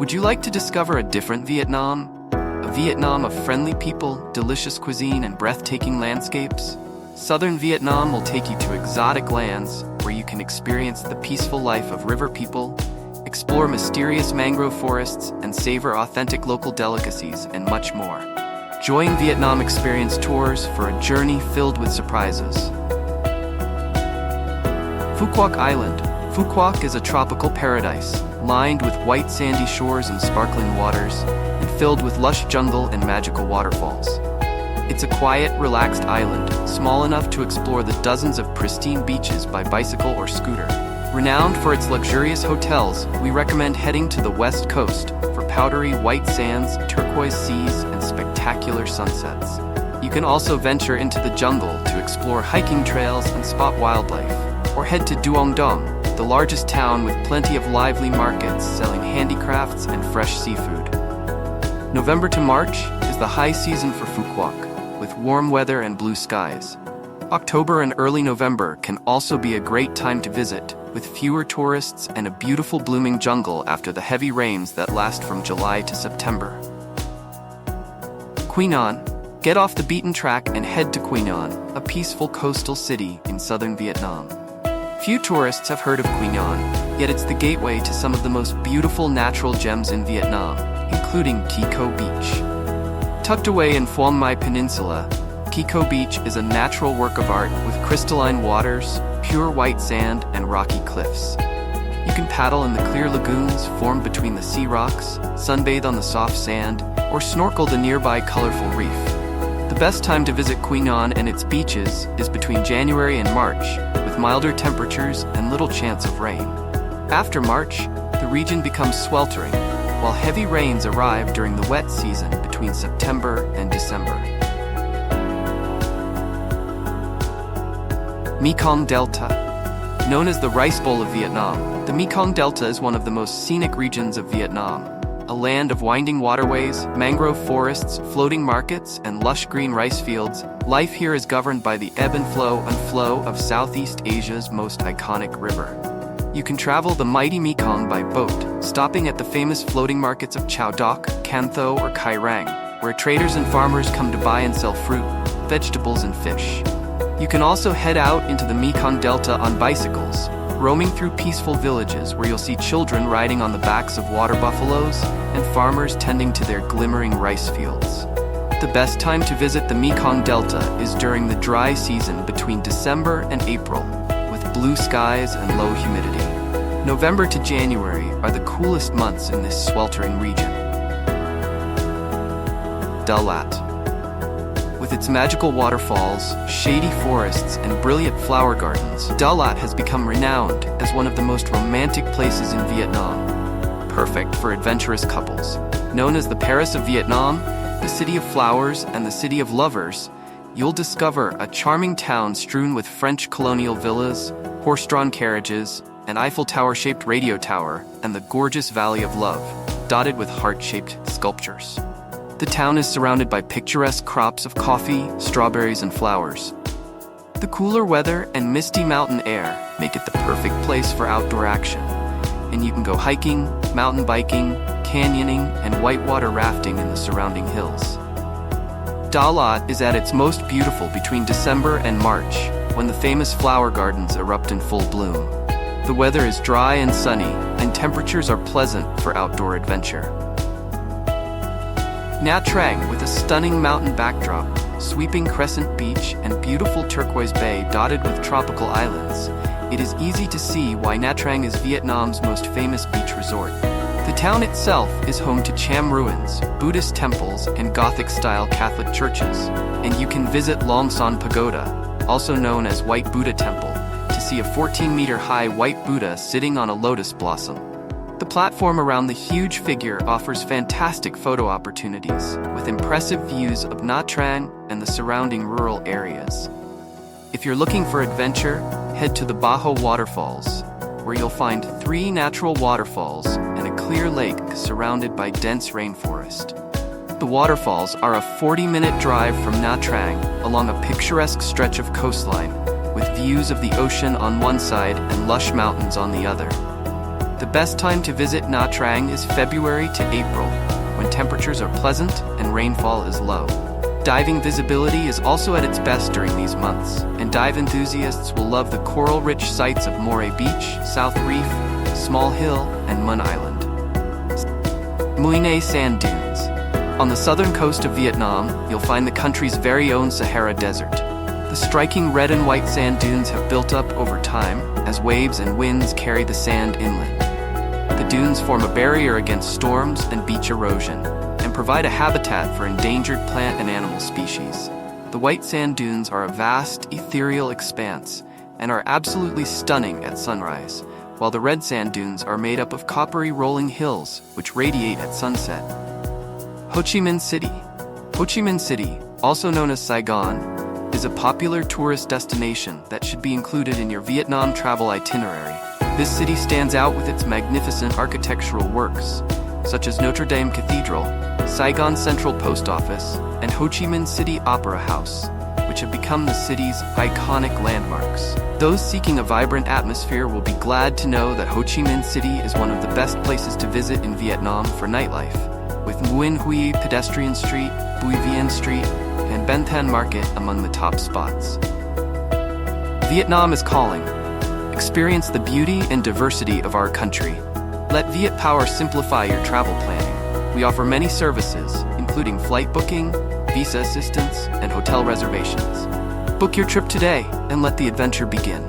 Would you like to discover a different Vietnam? A Vietnam of friendly people, delicious cuisine, and breathtaking landscapes? Southern Vietnam will take you to exotic lands where you can experience the peaceful life of river people, explore mysterious mangrove forests, and savor authentic local delicacies, and much more. Join Vietnam Experience Tours for a journey filled with surprises. Phu Quoc Island. Phu Quoc is a tropical paradise, lined with white sandy shores and sparkling waters, and filled with lush jungle and magical waterfalls. It's a quiet, relaxed island, small enough to explore the dozens of pristine beaches by bicycle or scooter. Renowned for its luxurious hotels, we recommend heading to the west coast for powdery white sands, turquoise seas, and spectacular sunsets. You can also venture into the jungle to explore hiking trails and spot wildlife, or head to Duong Dong, the largest town with plenty of lively markets selling handicrafts and fresh seafood. November to March is the high season for Phu Quoc, with warm weather and blue skies. October and early November can also be a great time to visit, with fewer tourists and a beautiful blooming jungle after the heavy rains that last from July to September. Quy Nhon. Get off the beaten track and head to Quy Nhon, a peaceful coastal city in southern Vietnam. Few tourists have heard of Quy Nhon, yet it's the gateway to some of the most beautiful natural gems in Vietnam, including Qui Co Beach. Tucked away in Phuong Mai Peninsula, Qui Co Beach is a natural work of art with crystalline waters, pure white sand, and rocky cliffs. You can paddle in the clear lagoons formed between the sea rocks, sunbathe on the soft sand, or snorkel the nearby colorful reef. The best time to visit Quy Nhon and its beaches is between January and March, with milder temperatures and little chance of rain. After March, the region becomes sweltering, while heavy rains arrive during the wet season between September and December. Mekong Delta. Known as the Rice Bowl of Vietnam, the Mekong Delta is one of the most scenic regions of Vietnam. A land of winding waterways, mangrove forests, floating markets, and lush green rice fields, life here is governed by the ebb and flow of Southeast Asia's most iconic river. You can travel the mighty Mekong by boat, stopping at the famous floating markets of Chau Doc, Can Tho, or Cai Rang, where traders and farmers come to buy and sell fruit, vegetables, and fish. You can also head out into the Mekong Delta on bicycles, roaming through peaceful villages where you'll see children riding on the backs of water buffaloes and farmers tending to their glimmering rice fields. The best time to visit the Mekong Delta is during the dry season between December and April, with blue skies and low humidity. November to January are the coolest months in this sweltering region. Da Lat. With its magical waterfalls, shady forests, and brilliant flower gardens, Da Lat has become renowned as one of the most romantic places in Vietnam. Perfect for adventurous couples. Known as the Paris of Vietnam, the city of flowers, and the city of lovers, you'll discover a charming town strewn with French colonial villas, horse-drawn carriages, an Eiffel Tower-shaped radio tower, and the gorgeous Valley of Love, dotted with heart-shaped sculptures. The town is surrounded by picturesque crops of coffee, strawberries, and flowers. The cooler weather and misty mountain air make it the perfect place for outdoor action, and you can go hiking, mountain biking, canyoning, and whitewater rafting in the surrounding hills. Da Lat is at its most beautiful between December and March, when the famous flower gardens erupt in full bloom. The weather is dry and sunny, and temperatures are pleasant for outdoor adventure. Nha Trang, with a stunning mountain backdrop, sweeping crescent beach, and beautiful turquoise bay dotted with tropical islands, it is easy to see why Nha Trang is Vietnam's most famous beach resort. The town itself is home to Cham ruins, Buddhist temples, and Gothic-style Catholic churches, and you can visit Long Son Pagoda, also known as White Buddha Temple, to see a 14-meter-high white Buddha sitting on a lotus blossom. The platform around the huge figure offers fantastic photo opportunities, with impressive views of Nha Trang and the surrounding rural areas. If you're looking for adventure, head to the Baho Waterfalls, where you'll find 3 natural waterfalls and a clear lake surrounded by dense rainforest. The waterfalls are a 40-minute drive from Nha Trang along a picturesque stretch of coastline, with views of the ocean on one side and lush mountains on the other. The best time to visit Nha Trang is February to April, when temperatures are pleasant and rainfall is low. Diving visibility is also at its best during these months, and dive enthusiasts will love the coral-rich sights of Moray Beach, South Reef, Small Hill, and Mun Island. Mui Sand Dunes. On the southern coast of Vietnam, you'll find the country's very own Sahara Desert. The striking red and white sand dunes have built up over time as waves and winds carry the sand inland. The dunes form a barrier against storms and beach erosion and provide a habitat for endangered plant and animal species. The white sand dunes are a vast, ethereal expanse and are absolutely stunning at sunrise, while the red sand dunes are made up of coppery rolling hills which radiate at sunset. Ho Chi Minh City. Ho Chi Minh City, also known as Saigon, is a popular tourist destination that should be included in your Vietnam travel itinerary. This city stands out with its magnificent architectural works, such as Notre Dame Cathedral, Saigon Central Post Office, and Ho Chi Minh City Opera House, which have become the city's iconic landmarks. Those seeking a vibrant atmosphere will be glad to know that Ho Chi Minh City is one of the best places to visit in Vietnam for nightlife, with Nguyen Huy Pedestrian Street, Bui Vien Street, and Ben Thanh Market among the top spots. Vietnam is calling. Experience the beauty and diversity of our country. Let Vietpower simplify your travel planning. We offer many services, including flight booking, visa assistance, and hotel reservations. Book your trip today and let the adventure begin.